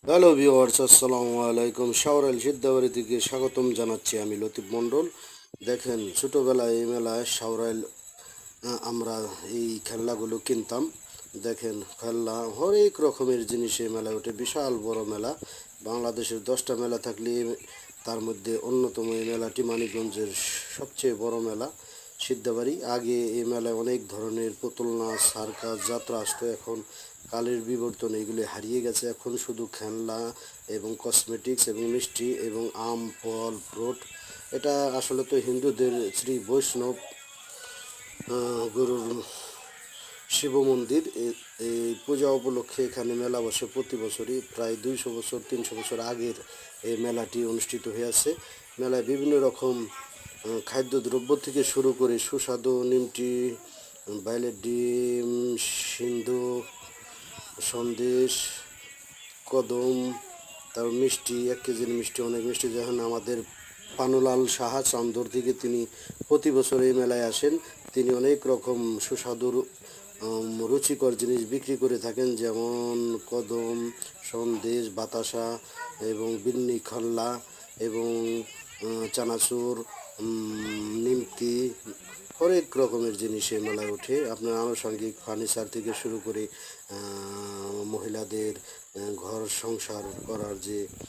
Hello viewers, আসসালামু আলাইকুম। শাওরাইল সিদ্ধাবাড়ি থেকে স্বাগতম জানাচ্ছি আমি লতিফ মণ্ডল। দেখেন, ছোটোবেলায় এই মেলায় শাওরাইল আমরা এই খেলনাগুলো কিনতাম। দেখেন, খেলনা হরেক রকমের জিনিস এই মেলায় ওঠে। বিশাল বড় মেলা। বাংলাদেশের 10টা মেলা থাকলে তার মধ্যে অন্যতম এই মেলাটি মানিকগঞ্জের সবচেয়ে বড় মেলা সিদ্ধাবাড়ি। আগে এই মেলায় অনেক ধরনের পুতুল নাচ, সার্কাস, যাত্রা আসতো। এখন কালের বিবর্তনে এগুলি হারিয়ে গেছে। এখন শুধু খেলনা এবং কসমেটিক্স এবং মিষ্টি এবং আম, ফল, ফ্রুট। এটা আসলে তো হিন্দুদের শ্রী বৈষ্ণব গুরুর শিব মন্দির। এই পূজা উপলক্ষে এখানে মেলা বসে প্রতি বছরই। প্রায় 200 বছর 300 বছর আগের এই মেলাটি অনুষ্ঠিত হয়ে আছে। মেলায় বিভিন্ন রকম খাদ্যদ্রব্য থেকে শুরু করে সুস্বাদু নিমটি, বাইলের ডিম, সিন্ধু, সন্দেশ, কদম, তারপর মিষ্টি, 1 কেজির মিষ্টি, অনেক মিষ্টি। যেমন আমাদের পানুলাল সাহা চান্দর থেকে তিনি প্রতি বছর এই মেলায় আসেন। তিনি অনেক রকম সুস্বাদু রুচিকর জিনিস বিক্রি করে থাকেন, যেমন কদম, সন্দেশ, বাতাসা এবং বিন্নি খাল্লা এবং চানাচুর, নিমকি, হরেক রকমের জিনিস এই মেলায় ওঠে। আপনার আনুষঙ্গিক ফার্নিচার থেকে শুরু করে মহিলাদের ঘর সংসার করার যে